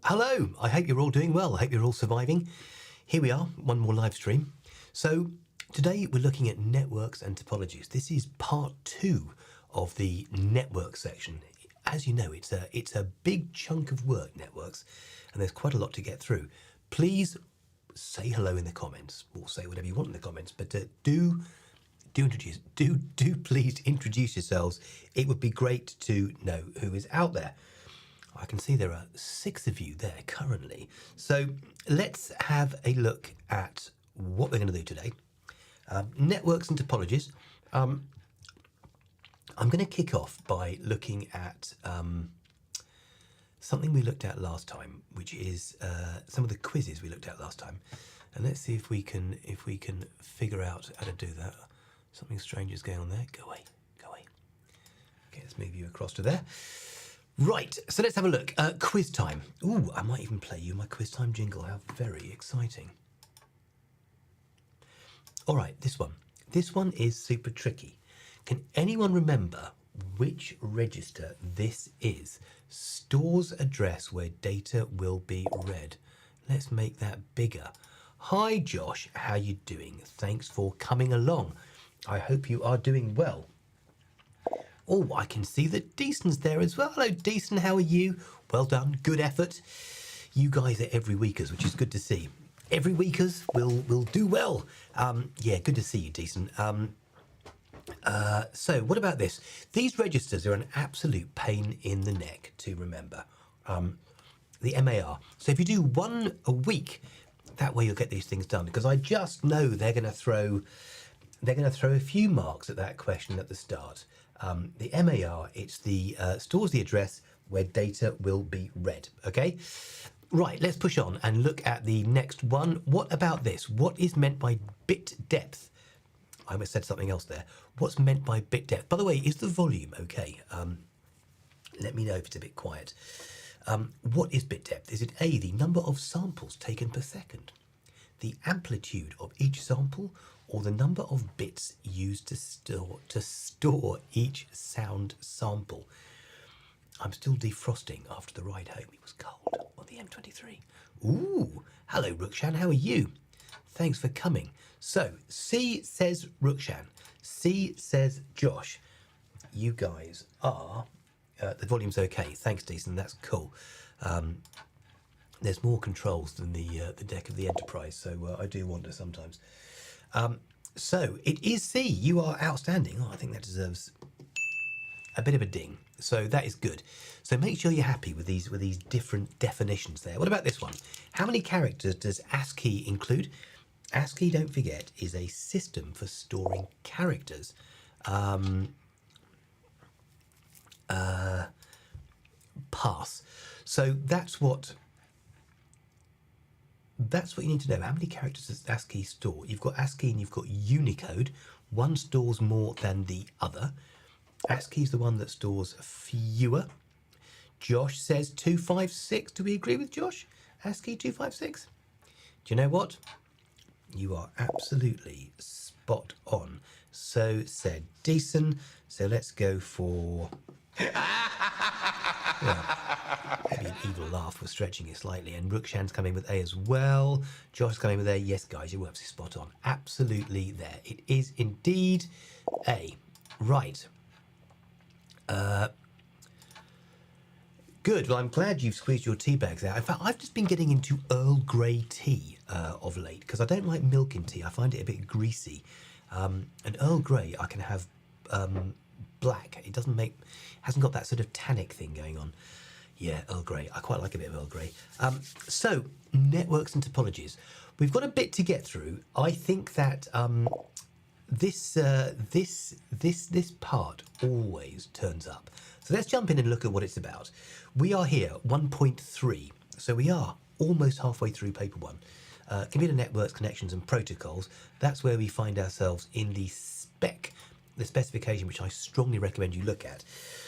Hello, I hope you're all doing well. I hope you're all surviving. Here we are, one more live stream. So today we're looking at networks and topologies. This is part 2 of the network section. As you know, it's a big chunk of work, networks, and there's quite a lot to get through. Please say hello in the comments, or say whatever you want in the comments, but do please introduce yourselves. It would be great to know who is out there. I can see there are 6 of you there currently. So let's have a look at what we're going to do today. Networks and topologies. I'm going to kick off by looking at something we looked at last time, which is some of the quizzes we looked at last time. And let's see if we can figure out how to do that. Something strange is going on there. Go away, go away. Okay, let's move you across to there. Right, so let's have a look. Quiz time. Ooh, I might even play you my quiz time jingle. How very exciting. All right, this one. This one is super tricky. Can anyone remember which register this is? Stores address where data will be read. Let's make that bigger. Hi, Josh. How you doing? Thanks for coming along. I hope you are doing well. Oh, I can see that Decent's there as well. Hello, Decent. How are you? Well done. Good effort. You guys are every weekers, which is good to see. Every weekers will do well. Yeah, good to see you, Decent. So what about this? These registers are an absolute pain in the neck to remember. The MAR. So if you do one a week, that way you'll get these things done. Because I just know they're going to throw a few marks at that question at the start. The MAR, it's the stores the address where data will be read. Okay, right. Let's push on and look at the next one. What about this? What is meant by bit depth? I almost said something else there. What's meant by bit depth? By the way, is the volume okay? Let me know if it's a bit quiet. What is bit depth? Is it A, the number of samples taken per second, the amplitude of each sample, or the number of bits used to store each sound sample? I'm still defrosting after the ride home. It was cold on the M23. Ooh, hello Rukshan, how are you? Thanks for coming. So, C says Rukshan, C says Josh. You guys are, the volume's okay. Thanks, Decent, that's cool. There's more controls than the deck of the Enterprise, so I do wonder sometimes. So it is C. You are outstanding. Oh, I think that deserves a bit of a ding. So that is good. So make sure you're happy with these different definitions there. What about this one? How many characters does ASCII include? ASCII, don't forget, is a system for storing characters. Pass. So that's what you need to know. How many characters does ASCII store? You've got ASCII and you've got Unicode. One stores more than the other. ASCII is the one that stores fewer. Josh says 256. Do we agree with Josh? ASCII 256? Do you know what? You are absolutely spot on. So said Decent. So let's go for... Well, maybe an evil laugh was stretching it slightly. And Rukshan's coming with A as well. Josh's coming with A. Yes, guys, you're absolutely spot on. Absolutely there. It is indeed A. Right. Good. Well, I'm glad you've squeezed your tea bags out. In fact, I've just been getting into Earl Grey tea of late because I don't like milk in tea. I find it a bit greasy. And Earl Grey, I can have black. It hasn't got that sort of tannic thing going on. Yeah, Earl Grey. I quite like a bit of Earl Grey. So, networks and topologies. We've got a bit to get through. I think that this part always turns up. So let's jump in and look at what it's about. We are here, 1.3. So we are almost halfway through paper 1. Computer networks, connections, and protocols. That's where we find ourselves in the specification, which I strongly recommend you look at.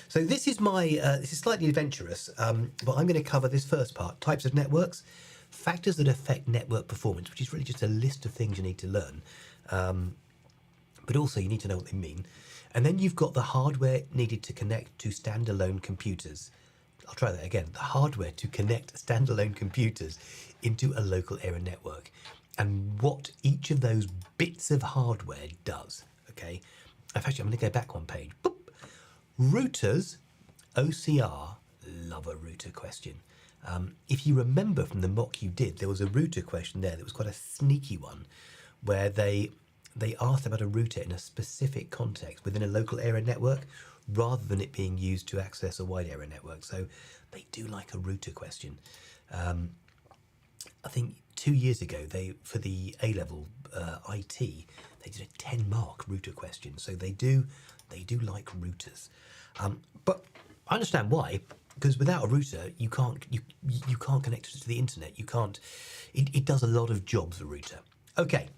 So this is this is slightly adventurous, but I'm going to cover this first part: types of networks, factors that affect network performance, which is really just a list of things you need to learn, but also you need to know what they mean. And then you've got the hardware needed to connect to standalone computers. I'll try that again. The hardware to connect standalone computers into a local area network, and what each of those bits of hardware does. Okay. Actually, I'm going to go back one page. Boop. Routers, OCR, love a router question. If you remember from the mock you did, there was a router question there that was quite a sneaky one, where they asked about a router in a specific context within a local area network, rather than it being used to access a wide area network. So they do like a router question. I think 2 years ago, for the A-level IT, they did a 10-mark router question. So they do like routers. But I understand why, because without a router, you can't connect to the internet. You can't. It does a lot of jobs, a router. Okay.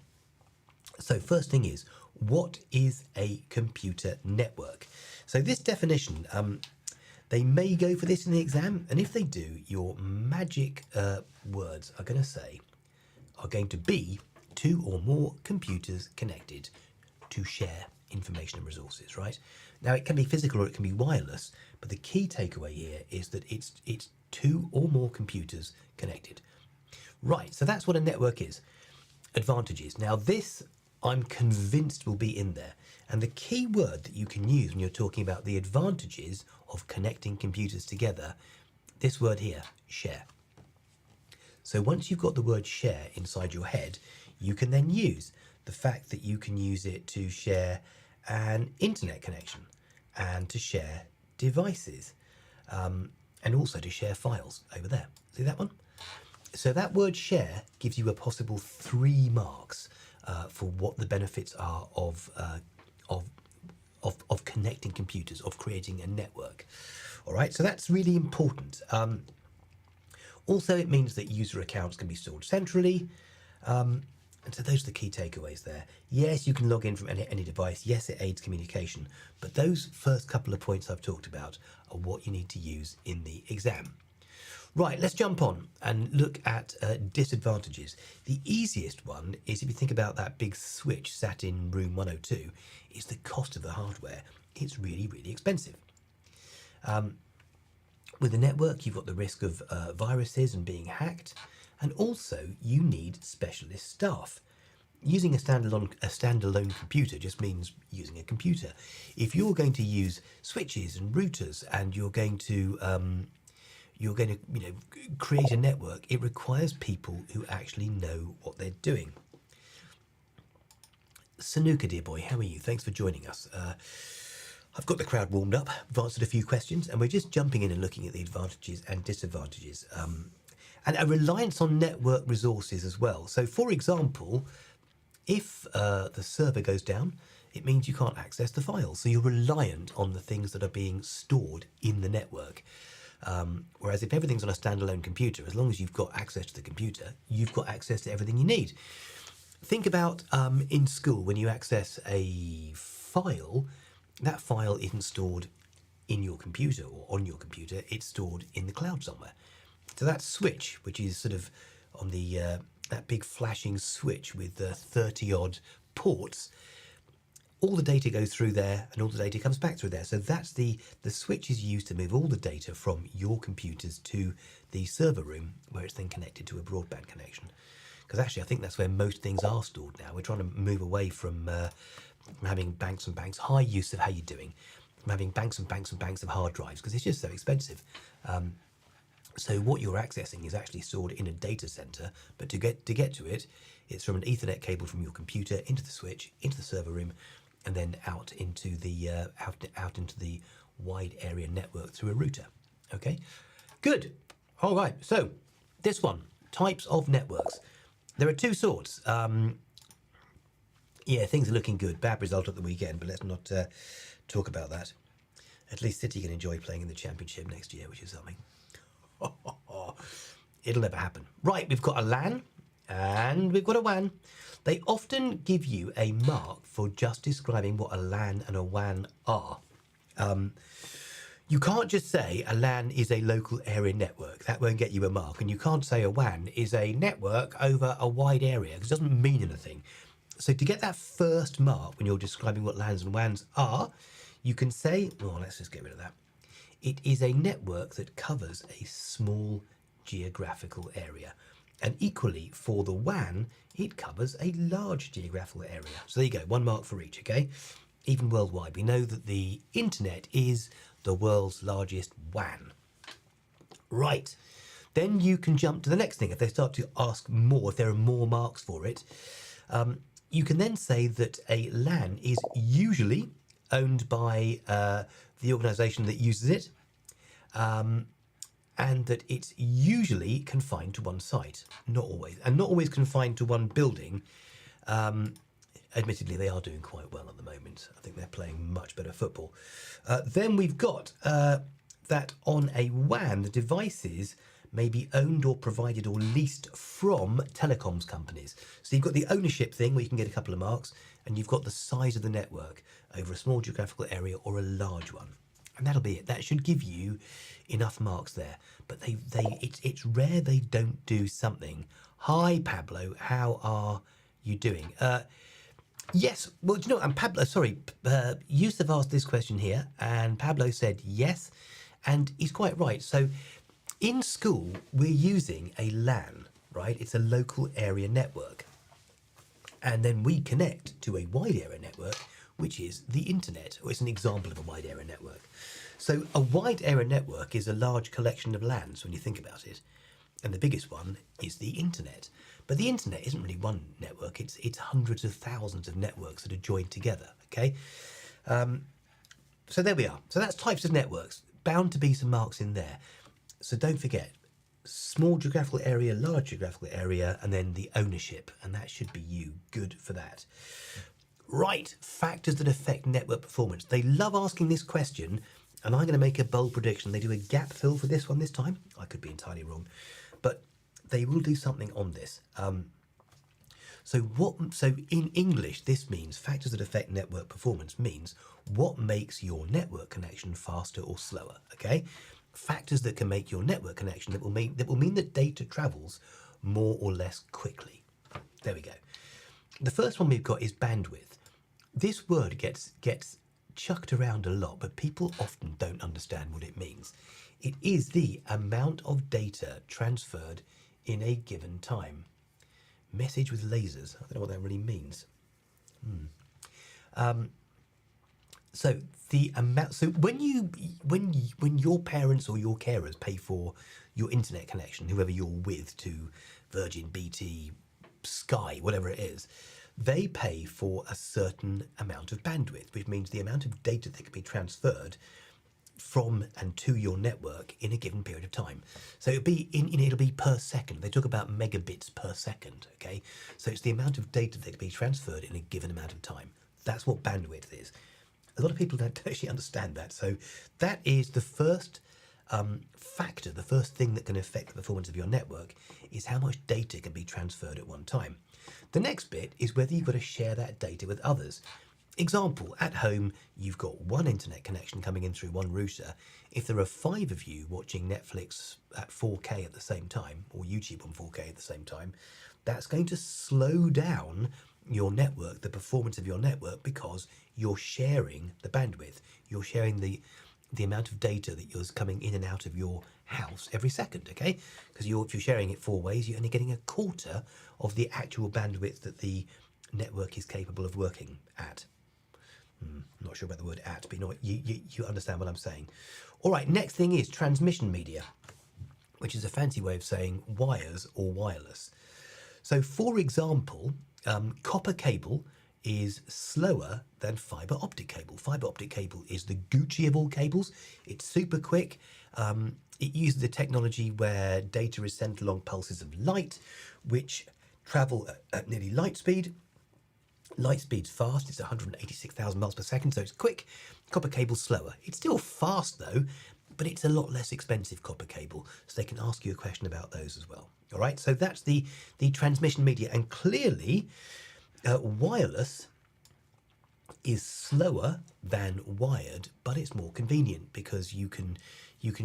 So first thing is, what is a computer network? So this definition, they may go for this in the exam, and if they do, your magic words are going to be two or more computers connected to share information and resources, right? Now, it can be physical or it can be wireless, but the key takeaway here is that it's two or more computers connected. Right, so that's what a network is. Advantages. Now, this I'm convinced will be in there. And the key word that you can use when you're talking about the advantages of connecting computers together, this word here, share. So once you've got the word share inside your head, you can then use the fact that you can use it to share an internet connection and to share devices, and also to share files over there. See that one? So that word share gives you a possible 3 marks for what the benefits are of connecting computers, of creating a network. All right, so that's really important. Also, it means that user accounts can be stored centrally. And so those are the key takeaways there. Yes, you can log in from any device. Yes, it aids communication. But those first couple of points I've talked about are what you need to use in the exam. Right, let's jump on and look at disadvantages. The easiest one is, if you think about that big switch sat in room 102, is the cost of the hardware. It's really, really expensive. With the network, you've got the risk of viruses and being hacked. And also, you need specialist staff. Using a standalone computer just means using a computer. If you're going to use switches and routers, and you're going to create a network, it requires people who actually know what they're doing. Sanuka, dear boy, how are you? Thanks for joining us. I've got the crowd warmed up, I've answered a few questions, and we're just jumping in and looking at the advantages and disadvantages. And a reliance on network resources as well. So, for example, if the server goes down, it means you can't access the files. So you're reliant on the things that are being stored in the network. Whereas if everything's on a standalone computer, as long as you've got access to the computer, you've got access to everything you need. Think about in school, when you access a file, that file isn't stored in your computer or on your computer, it's stored in the cloud somewhere. So that switch, which is sort of on the that big flashing switch with 30 odd ports, all the data goes through there and all the data comes back through there. So that's the switch is used to move all the data from your computers to the server room, where it's then connected to a broadband connection. Because actually, I think that's where most things are stored now. We're trying to move away from having banks and banks, high use of how you're doing, from having banks and banks and banks of hard drives, because it's just so expensive. So what you're accessing is actually stored in a data center, but to get to it, it's from an Ethernet cable from your computer into the switch, into the server room, and then out into the out into the wide area network through a router. Okay, good. All right. So this one, types of networks. There are 2 sorts. Yeah, things are looking good. Bad result at the weekend, but let's not talk about that. At least City can enjoy playing in the Championship next year, which is something. It'll never happen. Right, we've got a LAN and we've got a WAN. They often give you a mark for just describing what a LAN and a WAN are. You can't just say a LAN is a local area network. That won't get you a mark. And you can't say a WAN is a network over a wide area, because it doesn't mean anything. So to get that first mark when you're describing what LANs and WANs are, you can say, well, let's just get rid of that. It is a network that covers a small geographical area. And equally for the WAN, it covers a large geographical area. So there you go, 1 mark for each, okay? Even worldwide, we know that the internet is the world's largest WAN. Right, then you can jump to the next thing. If they start to ask more, if there are more marks for it, you can then say that a LAN is usually owned by the organization that uses it, and that it's usually confined to one site, not always, and not always confined to one building. Admittedly, they are doing quite well at the moment. I think they're playing much better football. Then we've got that on a WAN, the devices may be owned or provided or leased from telecoms companies. So you've got the ownership thing where you can get a couple of marks, and you've got the size of the network over a small geographical area or a large one. And that'll be it. That should give you enough marks there. But it's rare they don't do something. Hi, Pablo. How are you doing? Yes. Well, do you know, and Pablo, sorry, Yusuf asked this question here, and Pablo said yes, and he's quite right. So in school, we're using a LAN, right? It's a local area network. And then we connect to a wide area network, which is the internet, or it's an example of a wide area network. So a wide area network is a large collection of LANs when you think about it. And the biggest one is the internet. But the internet isn't really one network, it's hundreds of thousands of networks that are joined together, okay? So there we are. So that's types of networks, bound to be some marks in there. So don't forget, small geographical area, large geographical area, and then the ownership, and that should be you. Good for that. Right, factors that affect network performance. They love asking this question, and I'm going to make a bold prediction. They do a gap fill for this one this time. I could be entirely wrong, but they will do something on this. So in English, this means factors that affect network performance means what makes your network connection faster or slower, okay? Factors that can make your network connection that will mean that data travels more or less quickly. There we go. The first one we've got is bandwidth. This word gets chucked around a lot, but people often don't understand what it means. It is the amount of data transferred in a given time. Message with lasers. I don't know what that really means. So the amount. So when your parents or your carers pay for your internet connection, whoever you're with, to Virgin, BT, Sky, whatever it is, they pay for a certain amount of bandwidth, which means the amount of data that can be transferred from and to your network in a given period of time. So it'll be per second. They talk about megabits per second, okay? So it's the amount of data that can be transferred in a given amount of time. That's what bandwidth is. A lot of people don't actually understand that. So that is the first factor, the first thing that can affect the performance of your network is how much data can be transferred at one time. The next bit is whether you've got to share that data with others. Example, at home, you've got one internet connection coming in through one router. If there are 5 of you watching Netflix at 4K at the same time, or YouTube on 4K at the same time, that's going to slow down your network, the performance of your network, because you're sharing the bandwidth. You're sharing the amount of data that is coming in and out of your house every second, okay? Because if you're sharing it 4 ways, you're only getting a quarter of the actual bandwidth that the network is capable of working at. Not sure about the word at, but you understand what I'm saying. All right, next thing is transmission media, which is a fancy way of saying wires or wireless. So for example, copper cable is slower than fiber optic cable. Fiber optic cable is the Gucci of all cables. It's super quick. It uses the technology where data is sent along pulses of light, which travel at nearly light speed. Light speed's fast, it's 186,000 miles per second, so it's quick. Copper cable's slower. It's still fast though, but it's a lot less expensive copper cable, so they can ask you a question about those as well. All right, so that's the transmission media, and clearly wireless is slower than wired, but it's more convenient because you can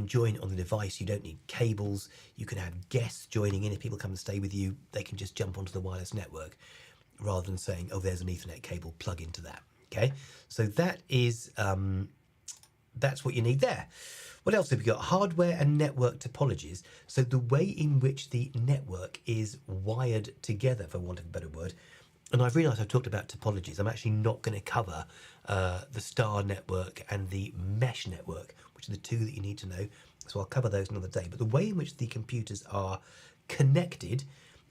join on the device. You don't need cables. You can have guests joining in. If people come and stay with you, they can just jump onto the wireless network, rather than saying, oh, there's an Ethernet cable, plug into that, okay? So that is that's what you need there. What else have we got? Hardware and network topologies. So the way in which the network is wired together, for want of a better word. And I've realised I've talked about topologies. I'm actually not going to cover the star network and the mesh network, which are the two that you need to know. So I'll cover those another day. But the way in which the computers are connected,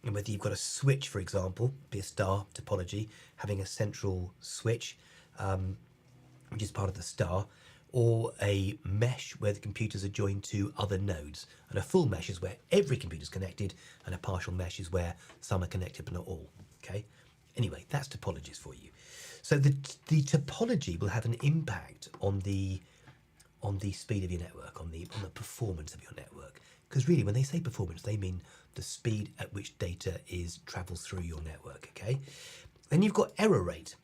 and whether you've got a switch, for example, be a star topology, having a central switch, which is part of the star, or a mesh where the computers are joined to other nodes. And a full mesh is where every computer is connected, and a partial mesh is where some are connected but not all. Okay. Anyway, that's topologies for you. So the topology will have an impact on the speed of your network, on the performance of your network. Because really, when they say performance, they mean the speed at which data travels through your network. Okay. Then you've got error rate.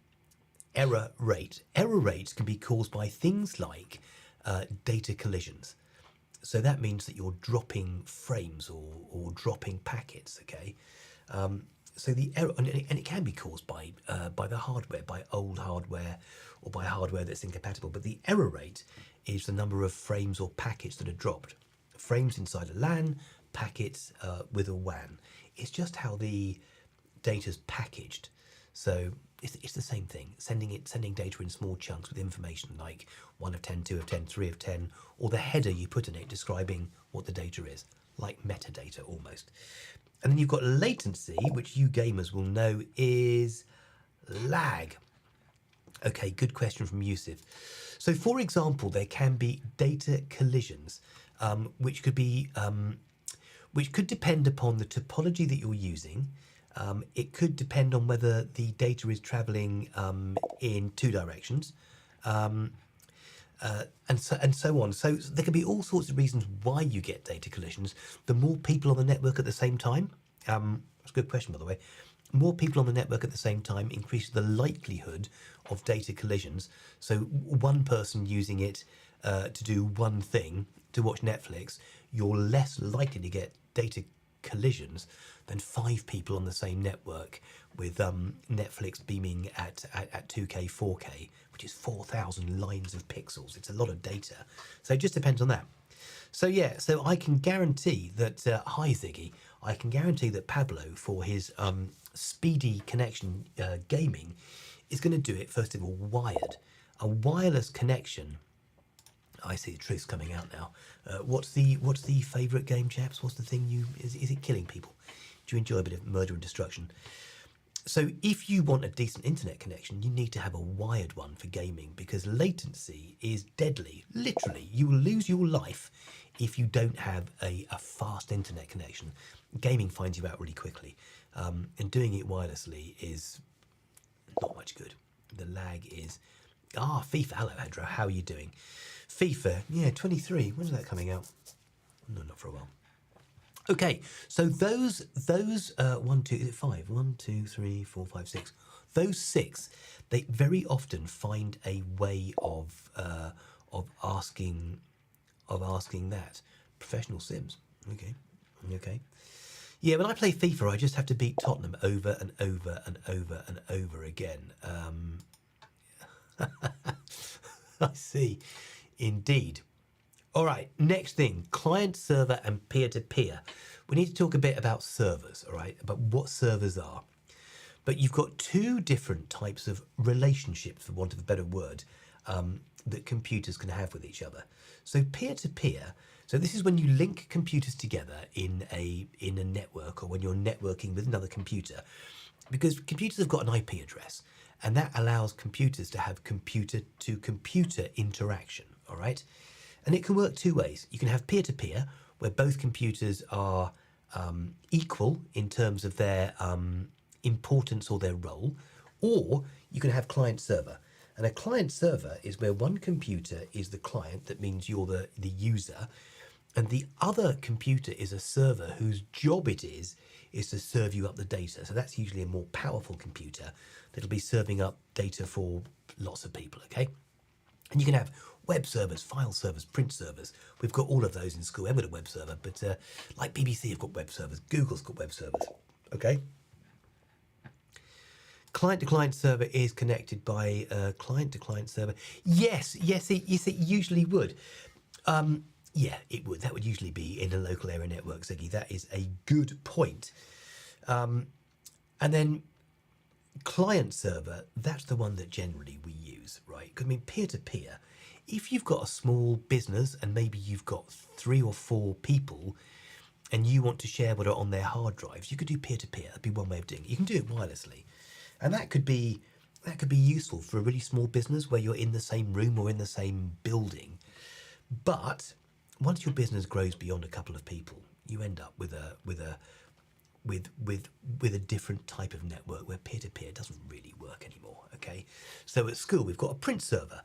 Error rate. Error rates can be caused by things like data collisions. So that means that you're dropping frames or dropping packets. Okay. So the error, and it can be caused by the hardware, by old hardware, or by hardware that's incompatible. But the error rate is the number of frames or packets that are dropped. Frames inside a LAN, packets with a WAN. It's just how the data's packaged. So it's the same thing. Sending data in small chunks with information like 1 of 10, 2 of 10, 3 of 10, or the header you put in it describing what the data is, like metadata almost. And then you've got latency, which you gamers will know is lag. Okay, good question from Yusuf. So, for example, there can be data collisions, which could depend upon the topology that you're using. It could depend on whether the data is traveling in two directions, and so on. So there can be all sorts of reasons why you get data collisions. The more people on the network at the same time, that's a good question, by the way. More people on the network at the same time increases the likelihood of data collisions. So one person using it to do one thing, to watch Netflix, you're less likely to get data collisions than 5 people on the same network with Netflix beaming at 2K, 4K, which is 4,000 lines of pixels. It's a lot of data. So it just depends on that. So yeah, so I can guarantee that, hi Ziggy, I can guarantee that Pablo, for his speedy connection gaming, is going to do it, first of all, wired. A wireless connection. I see the truth's coming out now. What's the favourite game, chaps? What's the thing is it killing people? Do you enjoy a bit of murder and destruction? So if you want a decent internet connection, you need to have a wired one for gaming, because latency is deadly. Literally, you will lose your life if you don't have a fast internet connection. Gaming finds you out really quickly, and doing it wirelessly is not much good. The lag is... FIFA. Hello, Hedro. How are you doing? FIFA, yeah, 23. When's that coming out? No, not for a while. Okay, so those 1, 2, is it 5? 1, 2, 3, 4, 5, 6. Those 6, they very often find a way of asking that. Professional Sims. Okay. Yeah, when I play FIFA, I just have to beat Tottenham over and over and over and over again. I see. Indeed. All right, next thing, client server and peer-to-peer. We need to talk a bit about servers, all right, about what servers are. But you've got 2 different types of relationships, for want of a better word, that computers can have with each other. So peer-to-peer, so this is when you link computers together in a network, or when you're networking with another computer, because computers have got an IP address, and that allows computers to have computer-to-computer interaction, all right? And it can work 2 ways. You can have peer-to-peer, where both computers are equal in terms of their importance or their role, or you can have client-server. And a client-server is where one computer is the client, that means you're the user, and the other computer is a server whose job it is to serve you up the data. So that's usually a more powerful computer that'll be serving up data for lots of people, okay? And you can have web servers, file servers, print servers. We've got all of those in school. I've got a web server, but like BBC have got web servers. Google's got web servers, okay? Client-to-client server is connected by client-to-client server. Yes, it usually would. Yeah, it would. That would usually be in a local area network, Ziggy. That is a good point. And then client server, that's the one that generally we use, right? 'Cause, I mean, peer-to-peer, if you've got a small business and maybe you've got 3 or 4 people and you want to share what are on their hard drives, you could do peer-to-peer. That'd be one way of doing it. You can do it wirelessly. And that could be useful for a really small business where you're in the same room or in the same building. But once your business grows beyond a couple of people, you end up with a different type of network where peer-to-peer doesn't really work anymore. Okay, so at school we've got a print server.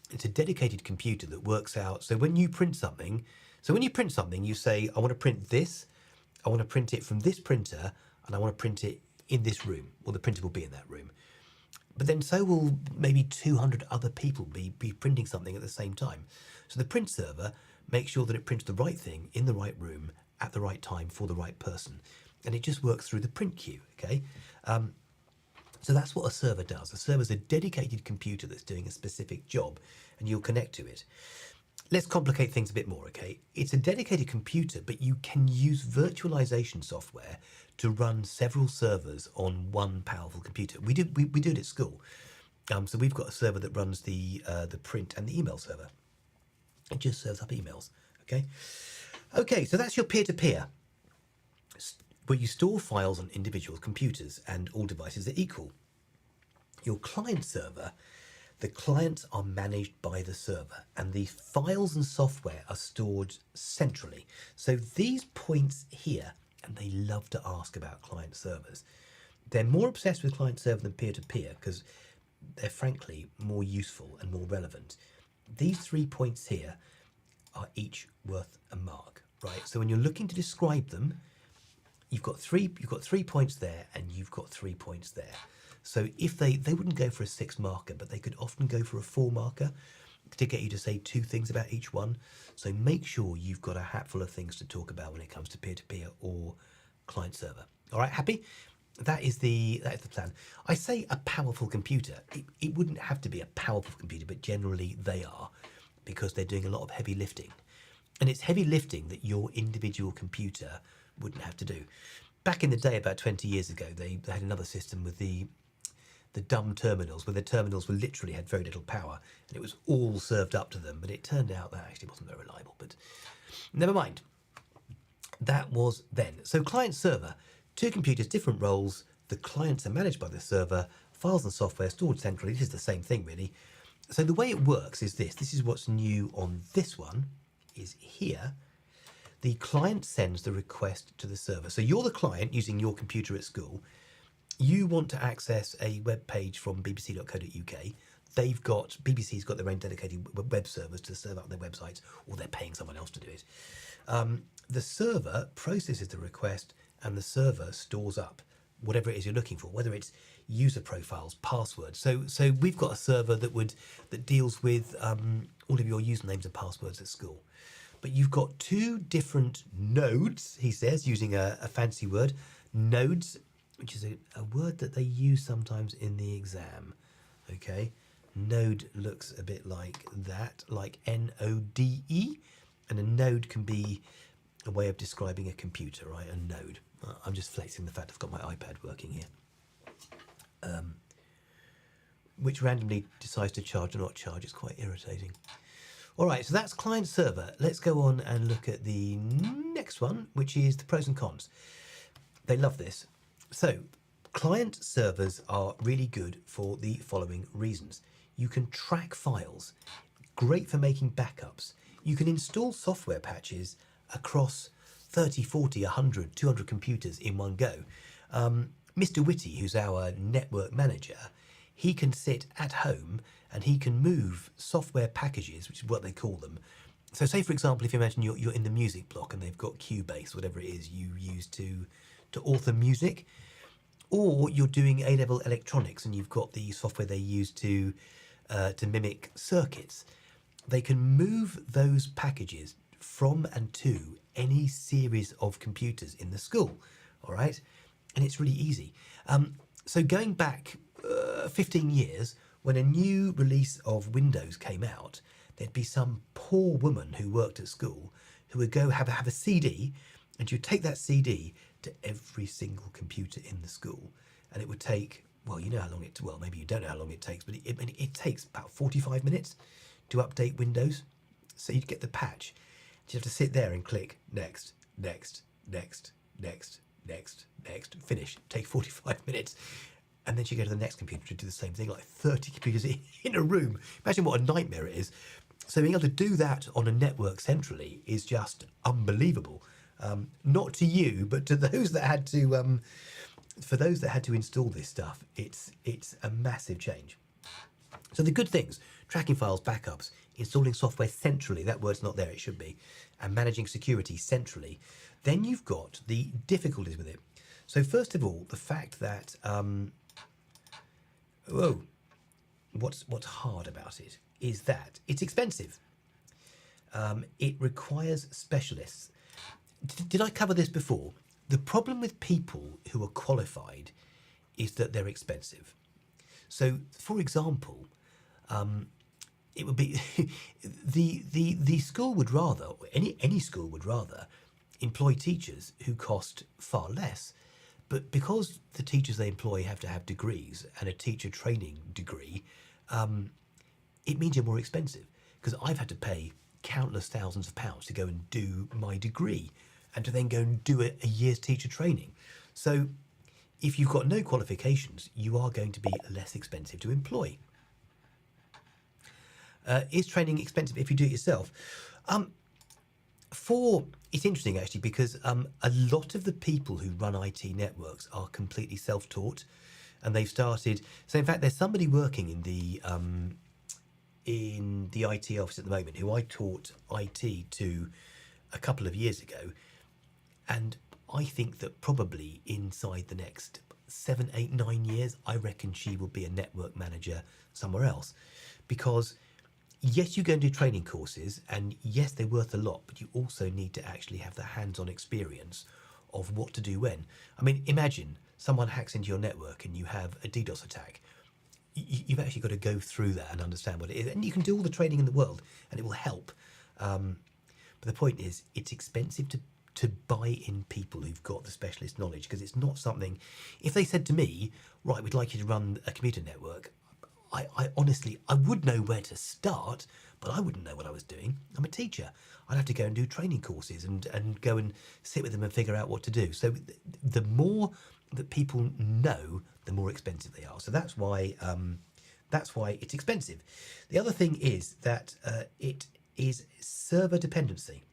It's a dedicated computer that works out. So when you print something, you say, I want to print this, I want to print it from this printer, and I want to print it in this room, or the printer will be in that room. But then so will maybe 200 other people be printing something at the same time. So the print server makes sure that it prints the right thing in the right room at the right time for the right person. And it just works through the print queue, okay? So that's what a server does. A server is a dedicated computer that's doing a specific job, and you'll connect to it. Let's complicate things a bit more, okay? It's a dedicated computer, but you can use virtualization software to run several servers on one powerful computer. We do it at school. So we've got a server that runs the print and the email server. It just serves up emails, okay? Okay, so that's your peer-to-peer, where you store files on individual computers and all devices are equal. Your client server, the clients are managed by the server and the files and software are stored centrally. So these points here, and they love to ask about client servers. They're more obsessed with client server than peer-to-peer because they're frankly more useful and more relevant. These 3 points here are each worth a mark, right? So when you're looking to describe them, you've got three points there and you've got 3 points there. So if they wouldn't go for a 6 marker, but they could often go for a 4 marker to get you to say 2 things about each one. So make sure you've got a hatful of things to talk about when it comes to peer-to-peer or client server. All right, happy? That is the plan. I say a powerful computer. It wouldn't have to be a powerful computer, but generally they are, because they're doing a lot of heavy lifting. And it's heavy lifting that your individual computer wouldn't have to do. Back in the day, about 20 years ago, they had another system with the dumb terminals, where the terminals were literally had very little power, and it was all served up to them. But it turned out that actually wasn't very reliable. But never mind. That was then. So client server, 2 computers, different roles. The clients are managed by the server. Files and software stored centrally. This is the same thing, really. So the way it works is this. This is what's new on this one, is here. The client sends the request to the server. So you're the client using your computer at school. You want to access a web page from bbc.co.uk. BBC's got their own dedicated web servers to serve up their websites, or they're paying someone else to do it. The server processes the request, and the server stores up whatever it is you're looking for, whether it's user profiles, passwords. So we've got a server that deals with all of your usernames and passwords at school. But you've got 2 different nodes, he says, using a fancy word, nodes, which is a word that they use sometimes in the exam. Okay, node looks a bit like that, like N-O-D-E, and a node can be a way of describing a computer, right? A node. I'm just flexing the fact I've got my iPad working here, which randomly decides to charge or not charge. It's quite irritating. All right, so that's client server. Let's go on and look at the next one, which is the pros and cons. They love this. So client servers are really good for the following reasons. You can track files, great for making backups. You can install software patches across 30, 40, 100, 200 computers in one go. Mr. Whitty, who's our network manager, he can sit at home and he can move software packages, which is what they call them. So say, for example, if you imagine you're in the music block and they've got Cubase, whatever it is you use to author music, or you're doing A-level electronics and you've got the software they use to mimic circuits, they can move those packages from and to any series of computers in the school, all right? And it's really easy. So going back 15 years, when a new release of Windows came out, there'd be some poor woman who worked at school who would go have a CD, and you'd take that CD to every single computer in the school, and it would take, well, you know how long it, well, maybe you don't know how long it takes, but it takes about 45 minutes to update Windows. So you'd get the patch. You have to sit there and click next, next, next, next, next, next, finish. Take 45 minutes. And then you go to the next computer to do the same thing, like 30 computers in a room. Imagine what a nightmare it is. So being able to do that on a network centrally is just unbelievable. Not to you, but to those that had to, for those that had to install this stuff, it's a massive change. So the good things: tracking files, backups, installing software centrally, that word's not there, it should be, and managing security centrally. Then you've got the difficulties with it. So first of all, the fact that, what's hard about it is that it's expensive. It requires specialists. Did I cover this before? The problem with people who are qualified is that they're expensive. So, for example, it would be the school would rather, or any school would rather, employ teachers who cost far less. But because the teachers they employ have to have degrees and a teacher training degree, it means you're more expensive. Because I've had to pay countless thousands of pounds to go and do my degree, and to then go and do a year's teacher training. So if you've got no qualifications, you are going to be less expensive to employ. Is training expensive if you do it yourself? It's interesting actually, because a lot of the people who run IT networks are completely self-taught, and they've started. So in fact, there's somebody working in the IT office at the moment who I taught IT to a couple of years ago, and I think that probably inside the next 7, 8, 9 years, I reckon she will be a network manager somewhere else. Because yes, you go and do training courses, and yes, they're worth a lot, but you also need to actually have the hands-on experience of what to do when. I mean, imagine someone hacks into your network and you have a DDoS attack. You've actually got to go through that and understand what it is. And you can do all the training in the world and it will help. But the point is, it's expensive to buy in people who've got the specialist knowledge, because it's not something, if they said to me, right, we'd like you to run a computer network, I honestly, I would know where to start, but I wouldn't know what I was doing. I'm a teacher. I'd have to go and do training courses and go and sit with them and figure out what to do. So the more that people know, the more expensive they are. So that's why it's expensive. The other thing is that it is server dependency.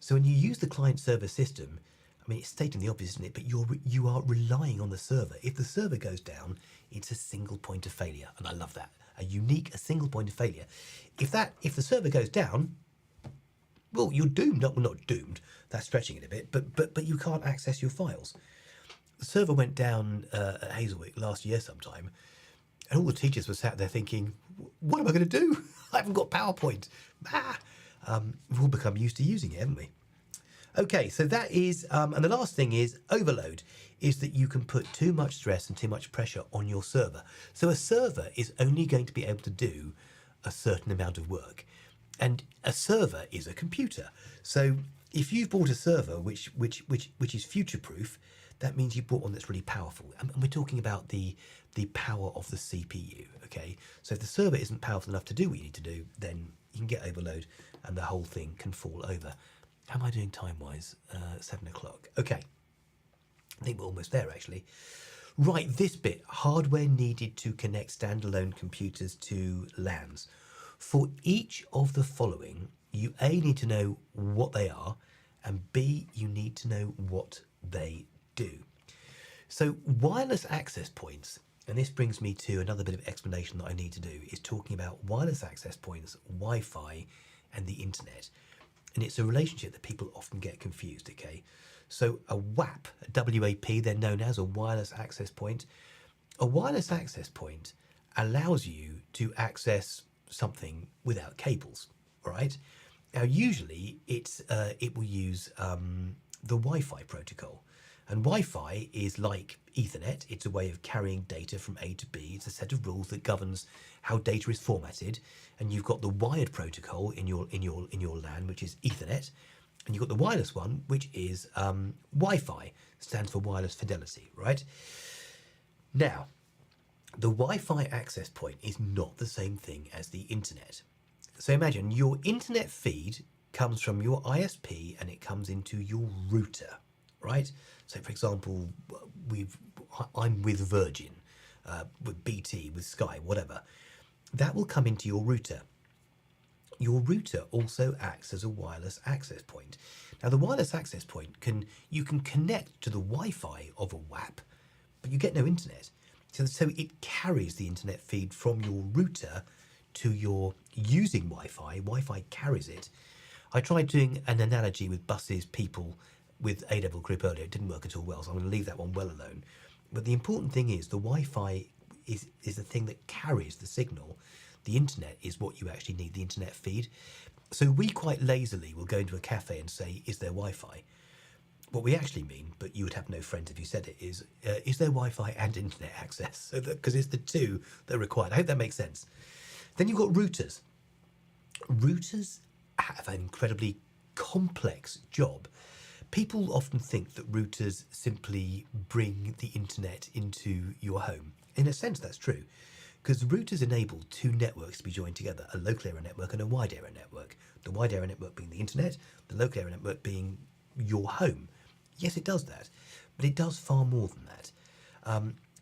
So when you use the client-server system, I mean, it's stating the obvious, isn't it? But you are relying on the server. If the server goes down, it's a single point of failure, and I love that. A single point of failure. If the server goes down, well, you're doomed. Well, not doomed. That's stretching it a bit. But you can't access your files. The server went down at Hazelwick last year sometime, and all the teachers were sat there thinking, "What am I going to do? I haven't got PowerPoint." We've all become used to using it, haven't we? Okay, so that is, and the last thing is overload, is that you can put too much stress and too much pressure on your server. So a server is only going to be able to do a certain amount of work, and a server is a computer. So if you've bought a server which is future-proof, that means you bought one that's really powerful, and we're talking about the power of the CPU. Okay, so if the server isn't powerful enough to do what you need to do, then you can get overload, and the whole thing can fall over. How am I doing time-wise? 7 o'clock. Okay. I think we're almost there, actually. Right, this bit. Hardware needed to connect standalone computers to LANs. For each of the following, you A, need to know what they are, and B, you need to know what they do. So wireless access points, and this brings me to another bit of explanation that I need to do, is talking about wireless access points, Wi-Fi, and the internet. And it's a relationship that people often get confused, okay? So a WAP, a W-A-P, they're known as a wireless access point. A wireless access point allows you to access something without cables, all right? Now, usually it will use the Wi-Fi protocol. And Wi-Fi is like Ethernet. It's a way of carrying data from A to B. It's a set of rules that governs how data is formatted. And you've got the wired protocol in your LAN, which is Ethernet, and you've got the wireless one, which is Wi-Fi. Stands for wireless fidelity, right? Now, the Wi-Fi access point is not the same thing as the internet. So imagine your internet feed comes from your ISP and it comes into your router, right? So for example, I'm with Virgin, with BT, with Sky, whatever. That will come into your router. Your router also acts as a wireless access point. Now the wireless access point you can connect to the Wi-Fi of a WAP, but you get no internet. So it carries the internet feed from your router to your using Wi-Fi. Wi-Fi carries it. I tried doing an analogy with buses, people with A-level group earlier. It didn't work at all well, so I'm going to leave that one well alone. But the important thing is the Wi-Fi is the thing that carries the signal. The internet is what you actually need, the internet feed. So we quite lazily will go into a cafe and say, is there Wi-Fi? What we actually mean, but you would have no friends if you said it, is there Wi-Fi and internet access? Because it's the two that are required. I hope that makes sense. Then you've got routers. Routers have an incredibly complex job. People often think that routers simply bring the internet into your home. In a sense, that's true, because routers enable two networks to be joined together, a local area network and a wide area network. The wide area network being the internet, the local area network being your home. Yes, it does that, but it does far more than that.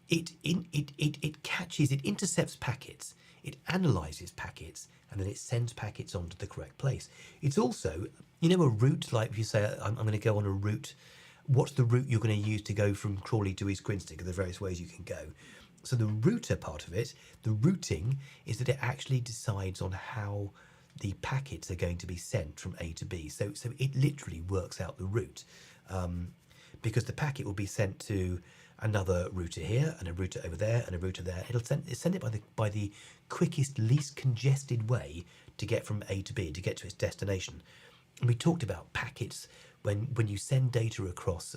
It catches, it intercepts packets, it analyzes packets, and then it sends packets onto the correct place. It's also, a route, like if you say, I'm going to go on a route, what's the route you're going to use to go from Crawley to East Grinstead? Because there are various ways you can go. So the router part of it, the routing, is that it actually decides on how the packets are going to be sent from A to B. So it literally works out the route, because the packet will be sent to another router here and a router over there and a router there. It'll send it by the quickest, least congested way to get from A to B, to get to its destination. And we talked about packets when you send data across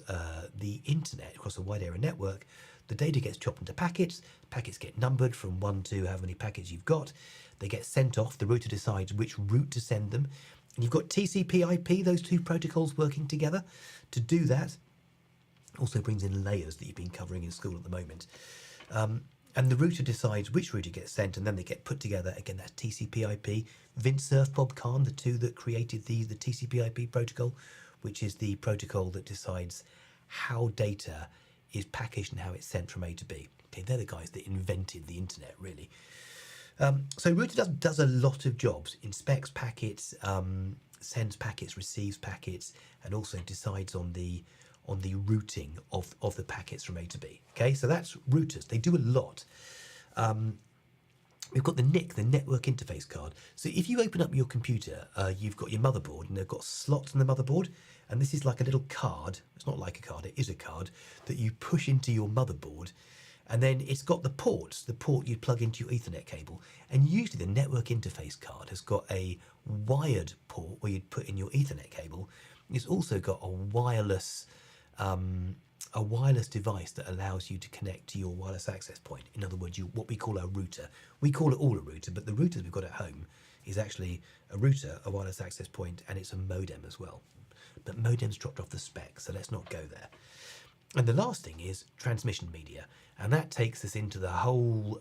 the internet, across a wide area network. The data gets chopped into packets. Packets get numbered from 1 to however many packets you've got. They get sent off. The router decides which route to send them. And you've got TCP/IP, those two protocols working together to do that. Also brings in layers that you've been covering in school at the moment. And the router decides which router gets sent, and then they get put together. Again, that's TCP/IP. Vint Cerf, Bob Kahn, the two that created the TCP/IP protocol, which is the protocol that decides how data is packaged and how it's sent from A to B. Okay, they're the guys that invented the internet, really. So router does a lot of jobs: inspects packets, sends packets, receives packets, and also decides on the routing of the packets from A to B. Okay, so that's routers. They do a lot. We've got the NIC, the network interface card. So if you open up your computer, you've got your motherboard, and they've got slots in the motherboard, and this is like a little card. It's not like a card, it is a card that you push into your motherboard, and then it's got the ports, the port you plug into your Ethernet cable, and usually the network interface card has got a wired port where you'd put in your Ethernet cable. It's also got a wireless device that allows you to connect to your wireless access point. In other words, what we call a router. We call it all a router, but the router that we've got at home is actually a router, a wireless access point, and it's a modem as well. But modem's dropped off the spec, so let's not go there. And the last thing is transmission media, and that takes us into the whole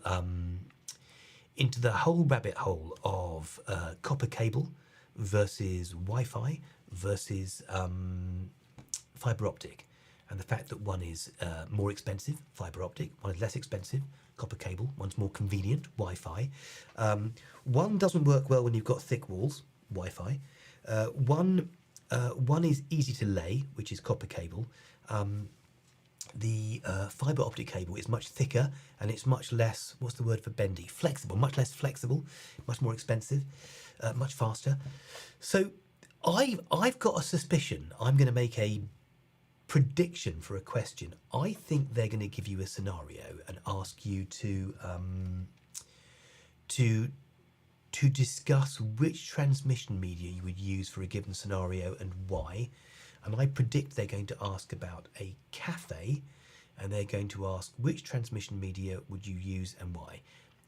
rabbit hole of copper cable versus Wi-Fi versus fiber optic. And the fact that one is more expensive, fiber optic, one is less expensive, copper cable, one's more convenient, Wi-Fi. One doesn't work well when you've got thick walls, Wi-Fi. One is easy to lay, which is copper cable. The fiber optic cable is much thicker and it's much less, what's the word for bendy? Flexible, much less flexible, much more expensive, much faster. So I've got a suspicion I'm going to make a prediction for a question. I think they're going to give you a scenario and ask you to discuss which transmission media you would use for a given scenario and why. and I predict they're going to ask about a cafe, and they're going to ask which transmission media would you use and why.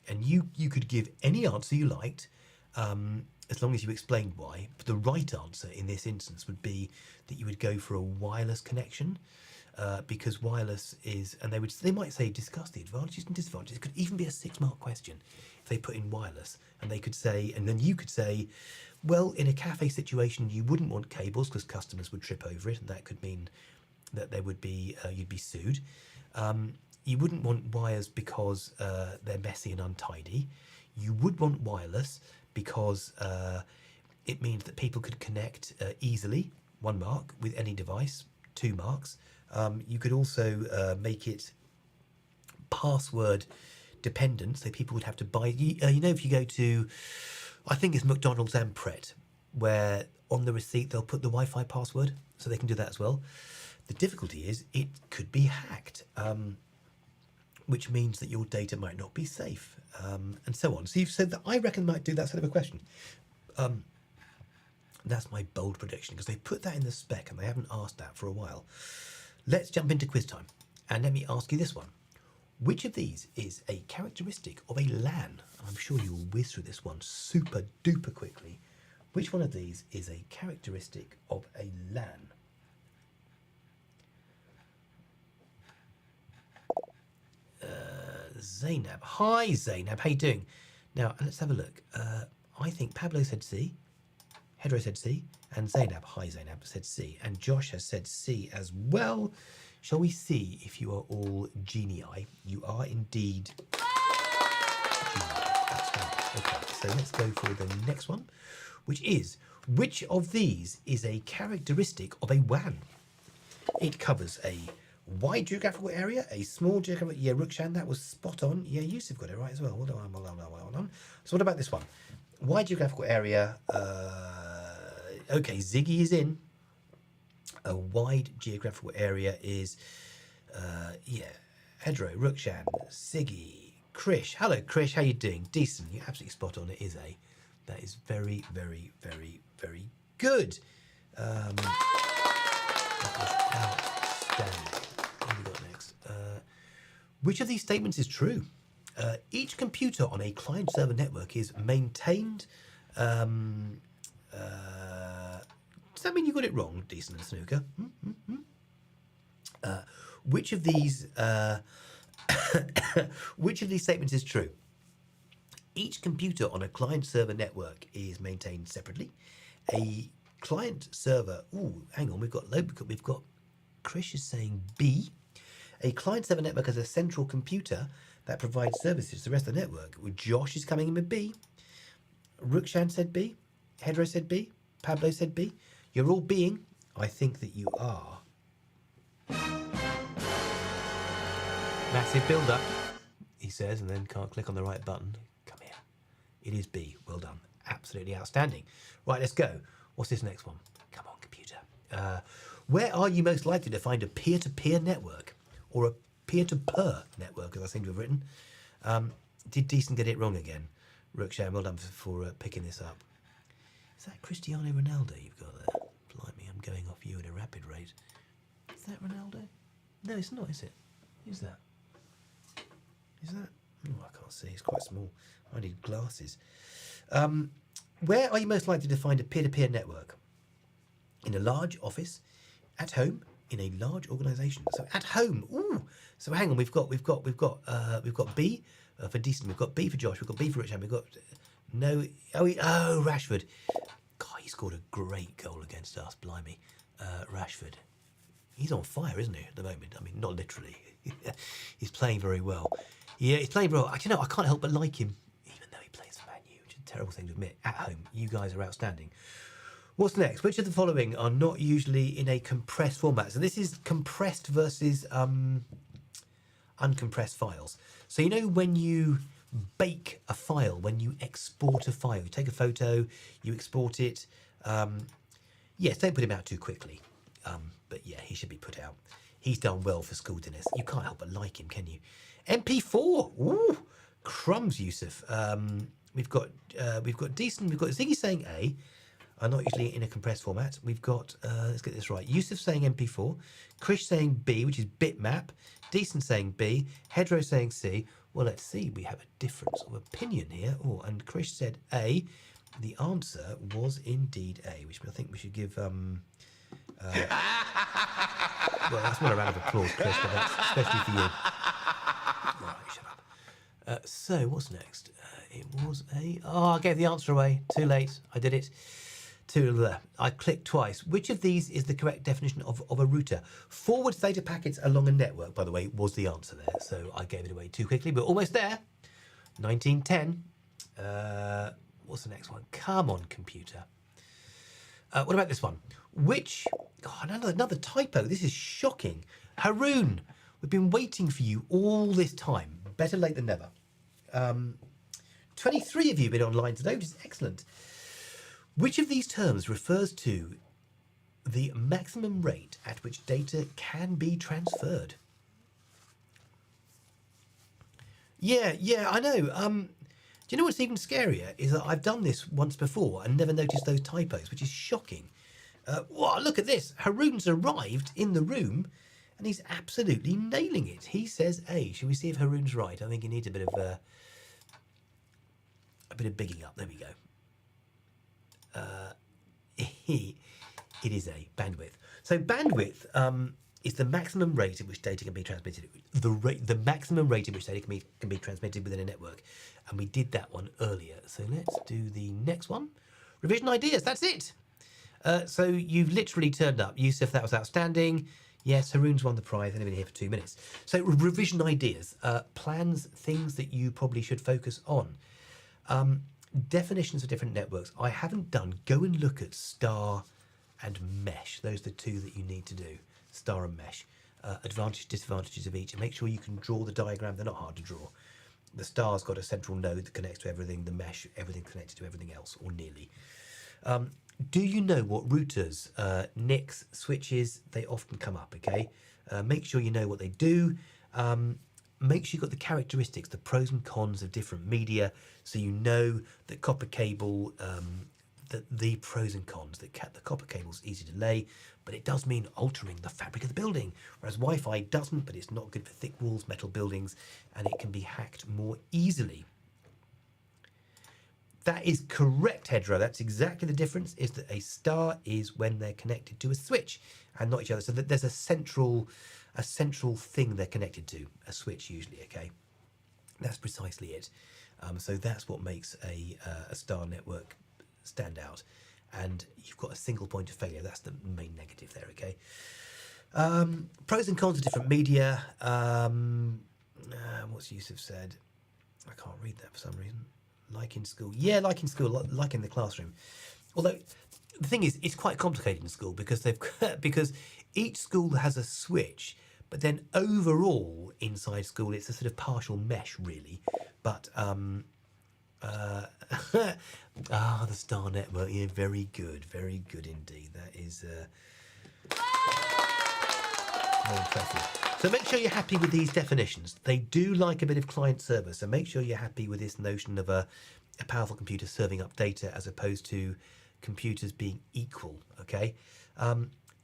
And you could give any answer you liked, as long as you explained why. But the right answer in this instance would be that you would go for a wireless connection, because wireless is, and they might say discuss the advantages and disadvantages. It could even be a 6-mark question if they put in wireless, and they could say, and then you could say, well, in a cafe situation, you wouldn't want cables because customers would trip over it, and that could mean that there would be you'd be sued. You wouldn't want wires because they're messy and untidy. You would want wireless because it means that people could connect easily, 1 mark, with any device, 2 marks. You could also make it password dependent, so people would have to buy. You know, if you go to, I think it's McDonald's and Pret, where on the receipt they'll put the Wi-Fi password, so they can do that as well. The difficulty is it could be hacked, which means that your data might not be safe, and so on. So you've said that I reckon might do that sort of a question. That's my bold prediction, because they put that in the spec and they haven't asked that for a while. Let's jump into quiz time, and let me ask you this one. Which of these is a characteristic of a LAN? I'm sure you will whiz through this one super duper quickly. Which one of these is a characteristic of a LAN? Zainab. Hi, Zainab. How you doing? Now, let's have a look. I think Pablo said C, Hedro said C, and Zainab, hi Zainab, said C, and Josh has said C as well. Shall we see if you are all genii? You are indeed genii. Okay, so let's go for the next one, which is, which of these is a characteristic of a WAN? It covers a wide geographical area, a small geographical... Yeah, Rukshan, that was spot on. Yeah, Yusuf got it right as well. Well done, well done, well done. So what about this one? Wide geographical area... okay, Ziggy is in. A wide geographical area is... yeah, Hedro, Rukshan, Ziggy, Krish. Hello, Krish, how you doing? Decent. You're absolutely spot on. It is a... That is very, very, very, very good. That was outstanding. What have we got next? Which of these statements is true? Each computer on a client-server network is maintained. Does that mean you got it wrong, Decent and Snooker? Which of these which of these statements is true? Each computer on a client-server network is maintained separately. A client-server... Ooh, hang on, we've got Krish is saying B. A client-server network has a central computer that provides services to the rest of the network. Josh is coming in with B. Rukshan said B. Hedro said B. Pablo said B. You're all being. I think that you are. Massive build-up, he says, and then can't click on the right button. Come here. It is B. Well done. Absolutely outstanding. Right, let's go. What's this next one? Come on, computer. Where are you most likely to find a peer-to-peer network? Or a peer-to-per network, as I seem to have written. Did Decent get it wrong again? Rukshan, well done for picking this up. Is that Cristiano Ronaldo you've got there? Blimey, I'm going off you at a rapid rate. Is that Ronaldo? No, it's not, is it? Who's that? Is that? Oh, I can't see. It's quite small. I need glasses. Where are you most likely to find a peer-to-peer network? In a large office, at home, in a large organisation. So at home. Ooh. So hang on. We've got B for Decent. We've got B for Josh. We've got B for Richard. We've got no. Oh, Rashford. God, he scored a great goal against us. Blimey, Rashford. He's on fire, isn't he, at the moment? I mean, not literally. He's playing very well. Yeah, he's playing very well. You know, I can't help but like him, even though he plays for Man U, which is a terrible thing to admit. At home, you guys are outstanding. What's next? Which of the following are not usually in a compressed format? So this is compressed versus uncompressed files. So you know when you bake a file, when you export a file, you take a photo, you export it. Yes, don't put him out too quickly. But yeah, he should be put out. He's done well for school dinners. You can't help but like him, can you? MP4. Ooh, crumbs, Yusuf. We've got Decent. We've got Ziggy saying A. are not usually in a compressed format. We've got, let's get this right, Yusuf saying MP4, Krish saying B, which is bitmap, Decent saying B, Hedro saying C. Well, let's see, we have a difference of opinion here. Oh, and Krish said A. The answer was indeed A, which I think we should give, well, that's not a round of applause, Krish, but that's especially for you. Right, shut up. So, what's next? It was A. Oh, I gave the answer away. Too late. I did it. I clicked twice. Which of these is the correct definition of a router? Forward data packets along a network, by the way, was the answer there. So I gave it away too quickly, but almost there. 1910. What's the next one? Come on, computer. What about this one? Which... Oh, another typo. This is shocking. Haroon, we've been waiting for you all this time. Better late than never. 23 of you have been online today, which is excellent. Which of these terms refers to the maximum rate at which data can be transferred? Yeah, I know. Do you know what's even scarier is that I've done this once before and never noticed those typos, which is shocking. Wow, look at this. Haroon's arrived in the room and he's absolutely nailing it. He says A. Shall we see if Haroon's right? I think he needs a bit of bigging up. There we go. It is A, bandwidth. So bandwidth is the maximum rate at which data can be transmitted. The maximum rate at which data can be transmitted within a network. And we did that one earlier. So let's do the next one. Revision ideas, that's it. So you've literally turned up. Yusuf, that was outstanding. Yes, Haroon's won the prize. Only been here for 2 minutes. So revision ideas, plans, things that you probably should focus on. Definitions of different networks. I haven't done. Go and look at star and mesh. Those are the two that you need to do. Star and mesh. Advantages, disadvantages of each. And make sure you can draw the diagram. They're not hard to draw. The star's got a central node that connects to everything. The mesh, everything connected to everything else, or nearly. Do you know what routers, NICs, switches, they often come up, okay? Make sure you know what they do. Make sure you've got the characteristics, the pros and cons of different media, so you know that copper cable, the pros and cons. The copper cable's easy to lay, but it does mean altering the fabric of the building, whereas Wi-Fi doesn't, but it's not good for thick walls, metal buildings, and it can be hacked more easily. That is correct, Hedro. That's exactly the difference, is that a star is when they're connected to a switch and not each other. So that there's a central thing they're connected to, a switch usually, okay? That's precisely it. So that's what makes a star network stand out. And you've got a single point of failure. That's the main negative there, okay? Pros and cons of different media. What's Yusuf said? I can't read that for some reason. Like in school. Yeah, like in school, like in the classroom. Although the thing is, it's quite complicated in school because because each school has a switch, but then overall inside school it's a sort of partial mesh really. But the Star Network, yeah, very good indeed. That is very impressive. So make sure you're happy with these definitions. They do like a bit of client server, so make sure you're happy with this notion of a powerful computer serving up data as opposed to computers being equal, okay?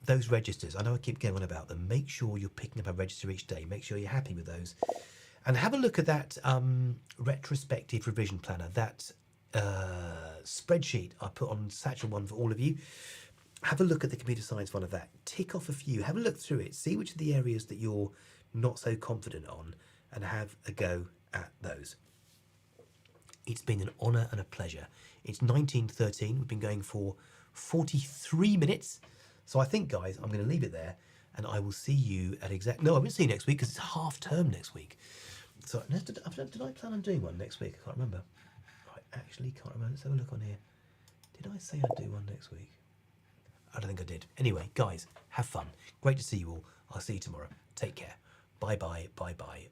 Those registers, I know I keep going on about them. Make sure you're picking up a register each day. Make sure you're happy with those. And have a look at that retrospective revision planner, that spreadsheet I put on Satchel One for all of you. Have a look at the computer science one of that. Tick off a few. Have a look through it. See which of the areas that you're not so confident on and have a go at those. It's been an honour and a pleasure. It's 19:13. We've been going for 43 minutes. So I think, guys, I'm going to leave it there and I will see you at No, I won't see you next week because it's half term next week. So did I plan on doing one next week? I can't remember. I actually can't remember. Let's have a look on here. Did I say I'd do one next week? I don't think I did. Anyway, guys, have fun. Great to see you all. I'll see you tomorrow. Take care. Bye-bye, bye-bye.